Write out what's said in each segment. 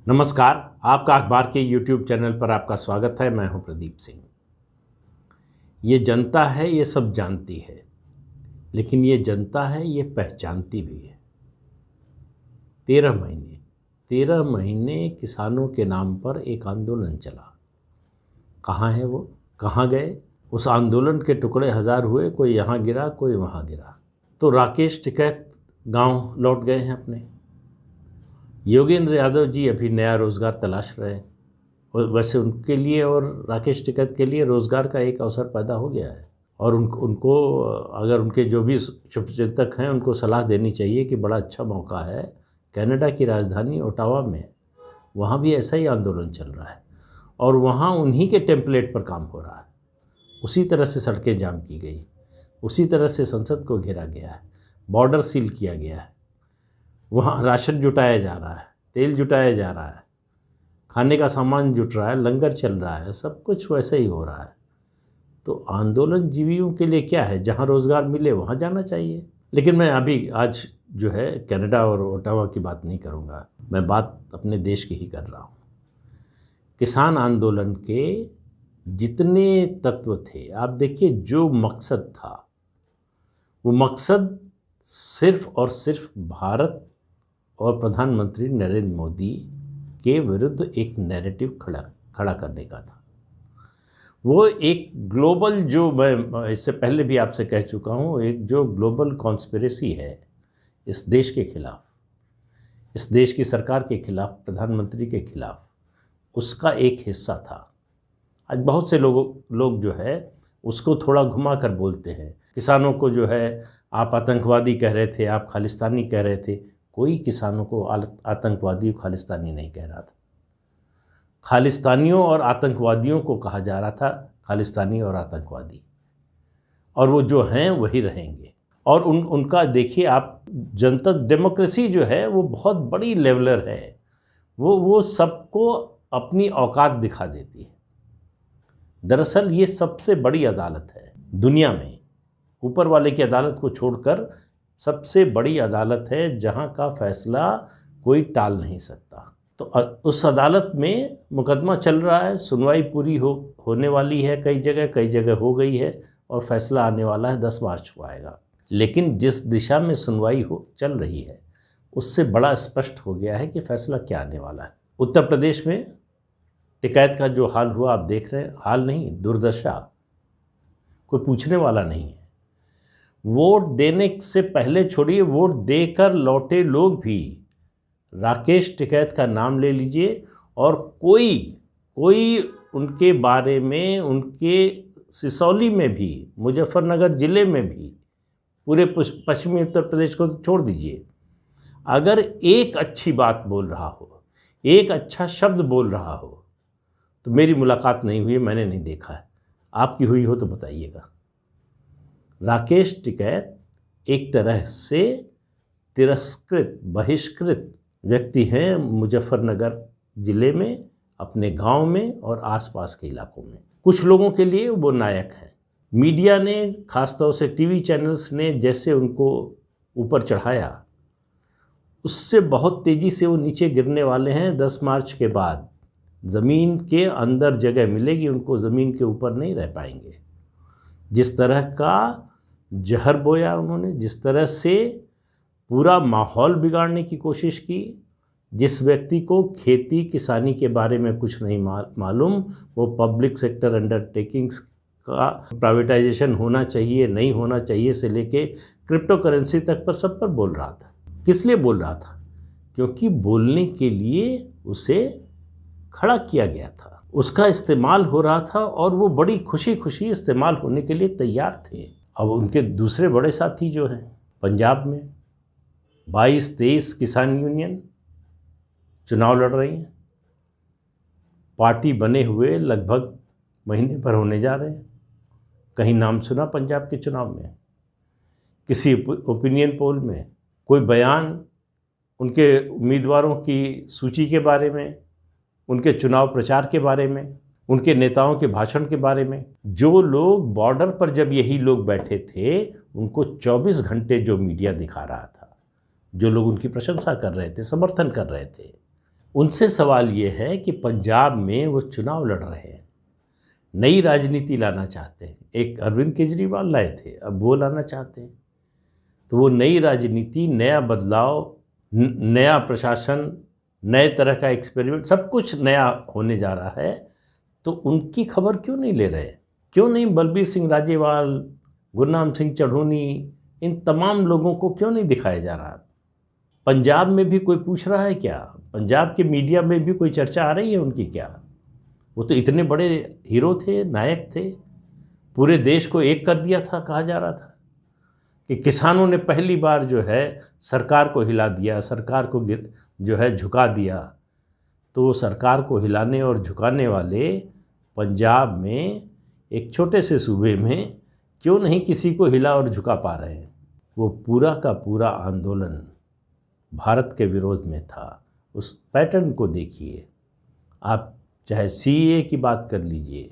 नमस्कार। आपका अखबार के YouTube चैनल पर आपका स्वागत है। मैं हूं प्रदीप सिंह। ये जनता है, ये सब जानती है, लेकिन ये जनता है, ये पहचानती भी है। 13 महीने किसानों के नाम पर एक आंदोलन चला। कहाँ है वो, कहाँ गए? उस आंदोलन के टुकड़े हजार हुए, कोई यहाँ गिरा, कोई वहाँ गिरा। तो राकेश टिकैत गांव लौट गए हैं अपने। योगेंद्र यादव जी अभी नया रोज़गार तलाश रहे हैं। और वैसे उनके लिए और राकेश टिकैत के लिए रोज़गार का एक अवसर पैदा हो गया है। और उनको अगर उनके जो भी शुभचिंतक हैं उनको सलाह देनी चाहिए कि बड़ा अच्छा मौका है। कनाडा की राजधानी ओटावा में वहाँ भी ऐसा ही आंदोलन चल रहा है और वहाँ उन्हीं के टेम्पलेट पर काम हो रहा है। उसी तरह से सड़कें जाम की गई, उसी तरह से संसद को घेरा गया है, बॉर्डर सील किया गया है, वहाँ राशन जुटाया जा रहा है, तेल जुटाया जा रहा है, खाने का सामान जुट रहा है, लंगर चल रहा है, सब कुछ वैसे ही हो रहा है। तो आंदोलन जीवियों के लिए क्या है, जहाँ रोज़गार मिले वहाँ जाना चाहिए। लेकिन मैं आज जो है कनाडा और ओटावा की बात नहीं करूँगा, मैं बात अपने देश की ही कर रहा हूँ। किसान आंदोलन के जितने तत्व थे, आप देखिए, जो मकसद था वो मकसद सिर्फ और सिर्फ भारत और प्रधानमंत्री नरेंद्र मोदी के विरुद्ध एक नैरेटिव खड़ा करने का था। वो एक ग्लोबल, जो मैं इससे पहले भी आपसे कह चुका हूँ, एक जो ग्लोबल कॉन्स्पिरेसी है इस देश के खिलाफ, इस देश की सरकार के खिलाफ, प्रधानमंत्री के खिलाफ, उसका एक हिस्सा था। आज बहुत से लोग जो है उसको थोड़ा घुमा कर बोलते हैं। किसानों को जो है आप आतंकवादी कह रहे थे, आप खालिस्तानी कह रहे थे। कोई किसानों को आतंकवादी खालिस्तानी नहीं कह रहा था। खालिस्तानियों और आतंकवादियों को कहा जा रहा था खालिस्तानी और आतंकवादी, और वो जो हैं वही रहेंगे। और उनका देखिए आप, जनता डेमोक्रेसी जो है वो बहुत बड़ी लेवलर है। वो सबको अपनी औकात दिखा देती है। दरअसल ये सबसे बड़ी अदालत है दुनिया में। ऊपर वाले की अदालत को छोड़कर सबसे बड़ी अदालत है, जहां का फैसला कोई टाल नहीं सकता। तो उस अदालत में मुकदमा चल रहा है, सुनवाई पूरी होने वाली है, कई जगह हो गई है और फैसला आने वाला है, 10 मार्च को आएगा। लेकिन जिस दिशा में सुनवाई चल रही है उससे बड़ा स्पष्ट हो गया है कि फैसला क्या आने वाला है। उत्तर प्रदेश में टिकैत का जो हाल हुआ आप देख रहे हैं, हाल नहीं, दुर्दशा, कोई पूछने वाला नहीं है। वोट देने से पहले छोड़िए, वोट देकर लौटे लोग भी राकेश टिकैत का नाम ले लीजिए और कोई उनके बारे में, उनके सिसौली में भी, मुजफ्फरनगर ज़िले में भी, पूरे पश्चिमी उत्तर प्रदेश को तो छोड़ दीजिए, अगर एक अच्छी बात बोल रहा हो, एक अच्छा शब्द बोल रहा हो, तो मेरी मुलाकात नहीं हुई है, मैंने नहीं देखा है, आपकी हुई हो तो बताइएगा। राकेश टिकैत एक तरह से तिरस्कृत, बहिष्कृत व्यक्ति हैं मुजफ्फरनगर ज़िले में, अपने गांव में और आसपास के इलाकों में। कुछ लोगों के लिए वो नायक हैं। मीडिया ने, खासतौर से टीवी चैनल्स ने जैसे उनको ऊपर चढ़ाया, उससे बहुत तेज़ी से वो नीचे गिरने वाले हैं। 10 मार्च के बाद ज़मीन के अंदर जगह मिलेगी उनको, ज़मीन के ऊपर नहीं रह पाएंगे। जिस तरह का जहर बोया उन्होंने, जिस तरह से पूरा माहौल बिगाड़ने की कोशिश की, जिस व्यक्ति को खेती किसानी के बारे में कुछ नहीं मालूम, वो पब्लिक सेक्टर अंडरटेकिंग्स का प्राइवेटाइजेशन होना चाहिए, नहीं होना चाहिए से लेके क्रिप्टो करेंसी तक पर सब पर बोल रहा था। किस लिए बोल रहा था? क्योंकि बोलने के लिए उसे खड़ा किया गया था, उसका इस्तेमाल हो रहा था और वो बड़ी खुशी खुशी इस्तेमाल होने के लिए तैयार थे। अब उनके दूसरे बड़े साथी जो हैं पंजाब में 22-23 किसान यूनियन चुनाव लड़ रही हैं। पार्टी बने हुए लगभग महीने भर होने जा रहे हैं। कहीं नाम सुना पंजाब के चुनाव में, किसी ओपिनियन पोल में, कोई बयान उनके उम्मीदवारों की सूची के बारे में, उनके चुनाव प्रचार के बारे में, उनके नेताओं के भाषण के बारे में? जो लोग बॉर्डर पर जब यही लोग बैठे थे, उनको 24 घंटे जो मीडिया दिखा रहा था, जो लोग उनकी प्रशंसा कर रहे थे, समर्थन कर रहे थे, उनसे सवाल ये है कि पंजाब में वो चुनाव लड़ रहे हैं, नई राजनीति लाना चाहते हैं। एक अरविंद केजरीवाल लाए थे, अब वो लाना चाहते हैं। तो वो नई राजनीति, नया बदलाव, नया प्रशासन, नए तरह का एक्सपेरिमेंट, सब कुछ नया होने जा रहा है। तो उनकी खबर क्यों नहीं ले रहे? क्यों नहीं बलबीर सिंह राजेवाल, गुरनाम सिंह चढ़ूनी, इन तमाम लोगों को क्यों नहीं दिखाया जा रहा? पंजाब में भी कोई पूछ रहा है क्या? पंजाब के मीडिया में भी कोई चर्चा आ रही है उनकी क्या? वो तो इतने बड़े हीरो थे, नायक थे, पूरे देश को एक कर दिया था। कहा जा रहा था कि किसानों ने पहली बार जो है सरकार को हिला दिया, सरकार को जो है झुका दिया। तो वो सरकार को हिलाने और झुकाने वाले पंजाब में, एक छोटे से सूबे में, क्यों नहीं किसी को हिला और झुका पा रहे हैं? वो पूरा का पूरा आंदोलन भारत के विरोध में था। उस पैटर्न को देखिए आप, चाहे सीए की बात कर लीजिए,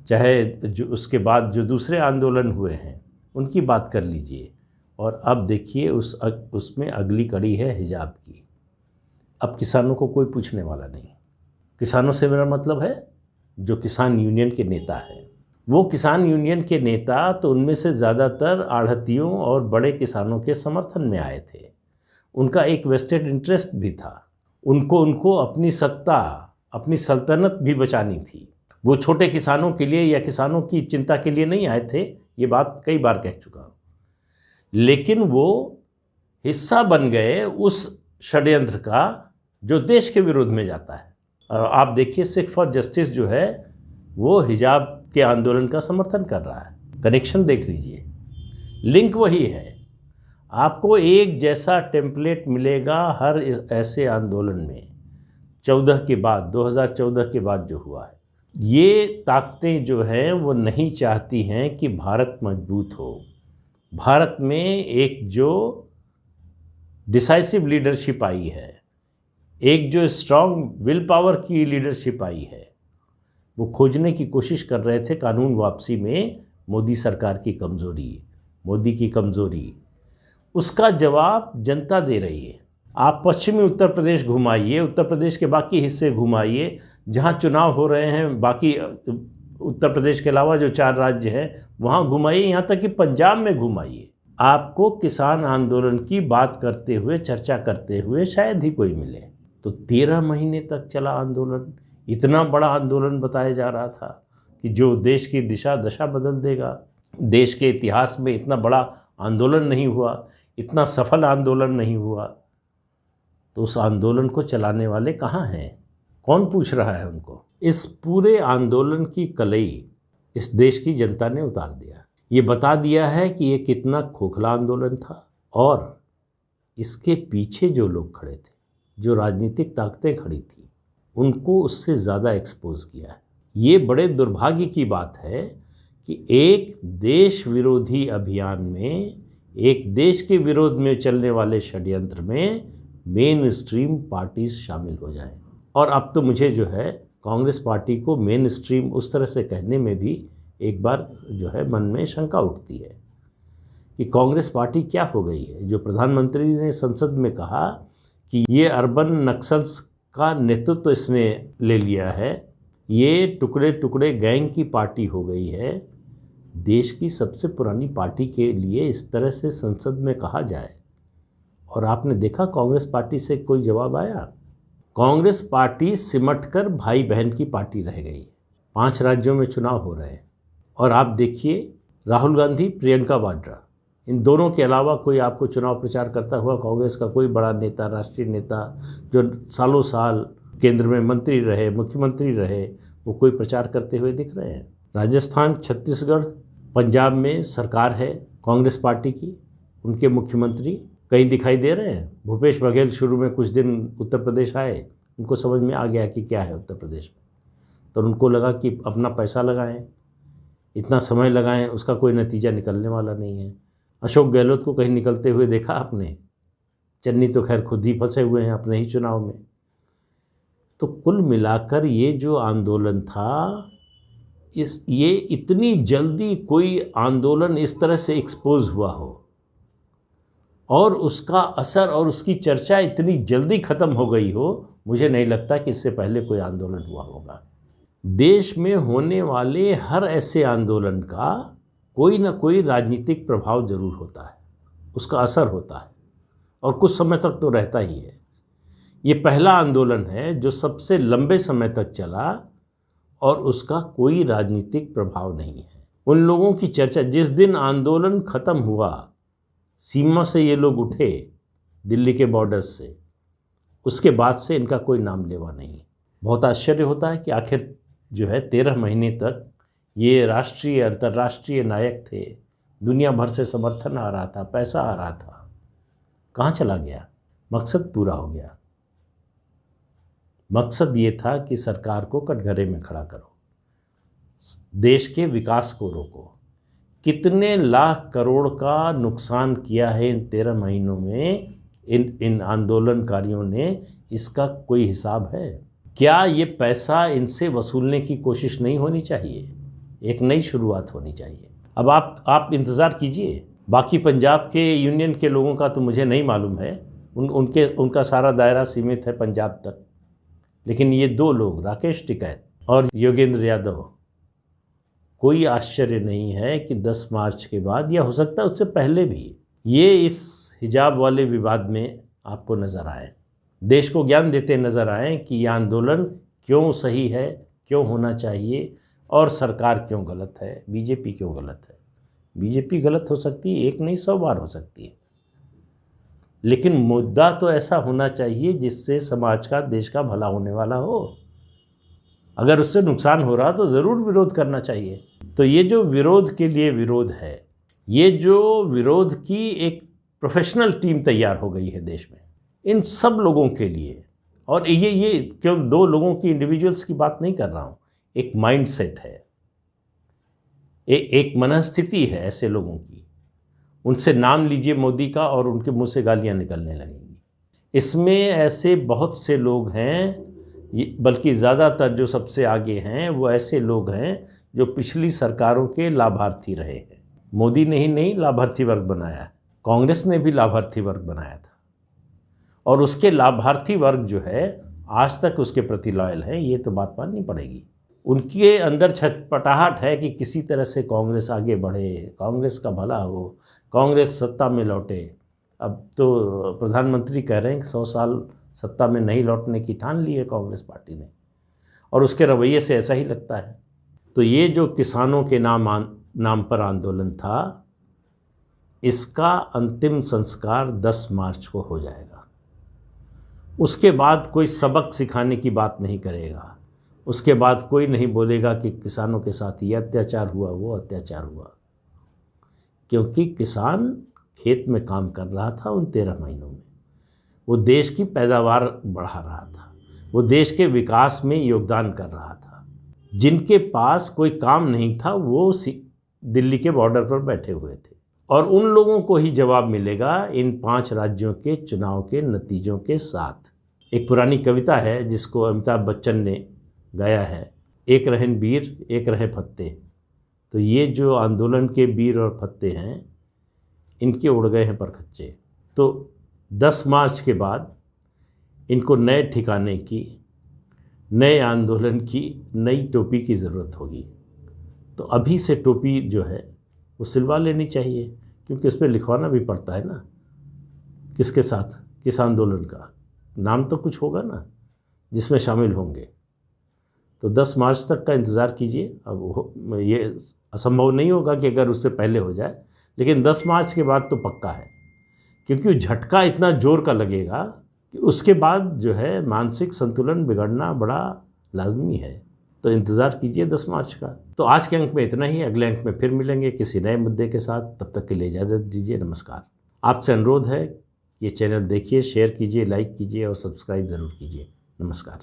चाहे जो उसके बाद जो दूसरे आंदोलन हुए हैं उनकी बात कर लीजिए, और अब देखिए उसमें अगली कड़ी है हिजाब की। अब किसानों को कोई पूछने वाला नहीं। किसानों से मेरा मतलब है जो किसान यूनियन के नेता हैं। वो किसान यूनियन के नेता तो उनमें से ज़्यादातर आढ़तियों और बड़े किसानों के समर्थन में आए थे। उनका एक वेस्टेड इंटरेस्ट भी था। उनको अपनी सत्ता, अपनी सल्तनत भी बचानी थी। वो छोटे किसानों के लिए या किसानों की चिंता के लिए नहीं आए थे, ये बात कई बार कह चुका हूँ। लेकिन वो हिस्सा बन गए उस षड्यंत्र का जो देश के विरोध में जाता है। और आप देखिए सिख फॉर जस्टिस जो है वो हिजाब के आंदोलन का समर्थन कर रहा है। कनेक्शन देख लीजिए, लिंक वही है। आपको एक जैसा टेम्पलेट मिलेगा हर ऐसे आंदोलन में। 2014 के बाद जो हुआ है, ये ताकतें जो हैं वो नहीं चाहती हैं कि भारत मजबूत हो। भारत में एक जो डिसाइसिव लीडरशिप आई है, एक जो स्ट्रॉन्ग विल पावर की लीडरशिप आई है, वो खोजने की कोशिश कर रहे थे कानून वापसी में मोदी सरकार की कमज़ोरी, मोदी की कमज़ोरी। उसका जवाब जनता दे रही है। आप पश्चिमी उत्तर प्रदेश घुमाइए, उत्तर प्रदेश के बाकी हिस्से घुमाइए जहाँ चुनाव हो रहे हैं, बाकी उत्तर प्रदेश के अलावा जो 4 राज्य हैं वहाँ घुमाइए, यहाँ तक कि पंजाब में घुमाइए, आपको किसान आंदोलन की बात करते हुए, चर्चा करते हुए शायद ही कोई मिले। तो 13 महीने तक चला आंदोलन। इतना बड़ा आंदोलन बताया जा रहा था कि जो देश की दिशा दशा बदल देगा। देश के इतिहास में इतना बड़ा आंदोलन नहीं हुआ, इतना सफल आंदोलन नहीं हुआ। तो उस आंदोलन को चलाने वाले कहाँ हैं? कौन पूछ रहा है उनको? इस पूरे आंदोलन की कलई इस देश की जनता ने उतार दिया। ये बता दिया है कि ये कितना खोखला आंदोलन था, और इसके पीछे जो लोग खड़े थे, जो राजनीतिक ताकतें खड़ी थी, उनको उससे ज़्यादा एक्सपोज किया है। ये बड़े दुर्भाग्य की बात है कि एक देश विरोधी अभियान में, एक देश के विरोध में चलने वाले षड्यंत्र में मेन स्ट्रीम पार्टीज शामिल हो जाएं। और अब तो मुझे जो है कांग्रेस पार्टी को मेन स्ट्रीम उस तरह से कहने में भी एक बार जो है मन में शंका उठती है कि कांग्रेस पार्टी क्या हो गई है। जो प्रधानमंत्री ने संसद में कहा कि ये अर्बन नक्सल्स का नेतृत्व इसने ले लिया है, ये टुकड़े टुकड़े गैंग की पार्टी हो गई है। देश की सबसे पुरानी पार्टी के लिए इस तरह से संसद में कहा जाए, और आपने देखा कांग्रेस पार्टी से कोई जवाब आया? कांग्रेस पार्टी सिमटकर भाई बहन की पार्टी रह गई। 5 राज्यों में चुनाव हो रहे हैं, और आप देखिए राहुल गांधी, प्रियंका वाड्रा, इन दोनों के अलावा कोई आपको चुनाव प्रचार करता हुआ कांग्रेस का कोई बड़ा नेता, राष्ट्रीय नेता जो सालों साल केंद्र में मंत्री रहे, मुख्यमंत्री रहे, वो कोई प्रचार करते हुए दिख रहे हैं? राजस्थान, छत्तीसगढ़, पंजाब में सरकार है कांग्रेस पार्टी की, उनके मुख्यमंत्री कहीं दिखाई दे रहे हैं? भूपेश बघेल शुरू में कुछ दिन उत्तर प्रदेश आए, उनको समझ में आ गया कि क्या है उत्तर प्रदेश में, तो उनको लगा कि अपना पैसा लगाएं, इतना समय लगाएं, उसका कोई नतीजा निकलने वाला नहीं है। अशोक गहलोत को कहीं निकलते हुए देखा आपने? चन्नी तो खैर खुद ही फंसे हुए हैं अपने ही चुनाव में। तो कुल मिलाकर ये जो आंदोलन था, ये इतनी जल्दी कोई आंदोलन इस तरह से एक्सपोज हुआ हो, और उसका असर और उसकी चर्चा इतनी जल्दी ख़त्म हो गई हो, मुझे नहीं लगता कि इससे पहले कोई आंदोलन हुआ होगा। देश में होने वाले हर ऐसे आंदोलन का कोई ना कोई राजनीतिक प्रभाव जरूर होता है, उसका असर होता है और कुछ समय तक तो रहता ही है। ये पहला आंदोलन है जो सबसे लंबे समय तक चला और उसका कोई राजनीतिक प्रभाव नहीं है। उन लोगों की चर्चा, जिस दिन आंदोलन ख़त्म हुआ, सीमा से ये लोग उठे दिल्ली के बॉर्डर्स से, उसके बाद से इनका कोई नाम लेवा नहीं। बहुत आश्चर्य होता है कि आखिर जो है 13 महीने तक ये राष्ट्रीय अंतर्राष्ट्रीय नायक थे, दुनिया भर से समर्थन आ रहा था, पैसा आ रहा था, कहाँ चला गया? मकसद पूरा हो गया। मकसद ये था कि सरकार को कटघरे में खड़ा करो, देश के विकास को रोको। कितने लाख करोड़ का नुकसान किया है इन 13 महीनों में इन आंदोलनकारियों ने, इसका कोई हिसाब है? क्या ये पैसा इनसे वसूलने की कोशिश नहीं होनी चाहिए? एक नई शुरुआत होनी चाहिए। अब आप इंतज़ार कीजिए। बाकी पंजाब के यूनियन के लोगों का तो मुझे नहीं मालूम है, उनका सारा दायरा सीमित है पंजाब तक। लेकिन ये 2 लोग, राकेश टिकैत और योगेंद्र यादव, कोई आश्चर्य नहीं है कि 10 मार्च के बाद, या हो सकता है उससे पहले भी, ये इस हिजाब वाले विवाद में आपको नज़र आए, देश को ज्ञान देते नज़र आए कि यह आंदोलन क्यों सही है, क्यों होना चाहिए और सरकार क्यों गलत है, बीजेपी क्यों गलत है। बीजेपी गलत हो सकती है, एक नहीं 100 बार हो सकती है, लेकिन मुद्दा तो ऐसा होना चाहिए जिससे समाज का, देश का भला होने वाला हो। अगर उससे नुकसान हो रहा तो ज़रूर विरोध करना चाहिए। तो ये जो विरोध के लिए विरोध है, ये जो विरोध की एक प्रोफेशनल टीम तैयार हो गई है देश में, इन सब लोगों के लिए। और ये केवल 2 लोगों की, इंडिविजुअल्स की बात नहीं कर रहा हूँ, एक माइंडसेट है, एक मनस्थिति है ऐसे लोगों की। उनसे नाम लीजिए मोदी का और उनके मुंह से गालियाँ निकलने लगेंगी। इसमें ऐसे बहुत से लोग हैं, बल्कि ज़्यादातर जो सबसे आगे हैं वो ऐसे लोग हैं जो पिछली सरकारों के लाभार्थी रहे हैं। मोदी ने ही नहीं लाभार्थी वर्ग बनाया, कांग्रेस ने भी लाभार्थी वर्ग बनाया था, और उसके लाभार्थी वर्ग जो है आज तक उसके प्रति लॉयल है, ये तो बात माननी पड़ेगी। उनके अंदर छटपटाहट है कि किसी तरह से कांग्रेस आगे बढ़े, कांग्रेस का भला हो, कांग्रेस सत्ता में लौटे। अब तो प्रधानमंत्री कह रहे हैं कि 100 साल सत्ता में नहीं लौटने की ठान ली है कांग्रेस पार्टी ने, और उसके रवैये से ऐसा ही लगता है। तो ये जो किसानों के नाम पर आंदोलन था, इसका अंतिम संस्कार 10 मार्च को हो जाएगा। उसके बाद कोई सबक सिखाने की बात नहीं करेगा, उसके बाद कोई नहीं बोलेगा कि किसानों के साथ ये अत्याचार हुआ, वो अत्याचार हुआ, क्योंकि किसान खेत में काम कर रहा था उन 13 महीनों में। वो देश की पैदावार बढ़ा रहा था, वो देश के विकास में योगदान कर रहा था। जिनके पास कोई काम नहीं था वो दिल्ली के बॉर्डर पर बैठे हुए थे, और उन लोगों को ही जवाब मिलेगा इन 5 राज्यों के चुनाव के नतीजों के साथ। एक पुरानी कविता है जिसको अमिताभ बच्चन ने गाया है, एक रहें वीर एक रहें फत्ते। तो ये जो आंदोलन के वीर और फत्ते हैं, इनके उड़ गए हैं परखच्चे। तो 10 मार्च के बाद इनको नए ठिकाने की, नए आंदोलन की, नई टोपी की ज़रूरत होगी। तो अभी से टोपी जो है वो सिलवा लेनी चाहिए, क्योंकि उस पर लिखवाना भी पड़ता है ना, किसके साथ, किस आंदोलन का नाम तो कुछ होगा ना जिसमें शामिल होंगे। तो 10 मार्च तक का इंतज़ार कीजिए। अब ये असंभव नहीं होगा कि अगर उससे पहले हो जाए, लेकिन 10 मार्च के बाद तो पक्का है, क्योंकि झटका इतना जोर का लगेगा कि उसके बाद जो है मानसिक संतुलन बिगड़ना बड़ा लाजमी है। तो इंतज़ार कीजिए 10 मार्च का। तो आज के अंक में इतना ही, अगले अंक में फिर मिलेंगे किसी नए मुद्दे के साथ। तब तक के लिए इजाज़त दीजिए, नमस्कार। आपसे अनुरोध है, ये चैनल देखिए, शेयर कीजिए, लाइक कीजिए और सब्सक्राइब ज़रूर कीजिए। नमस्कार।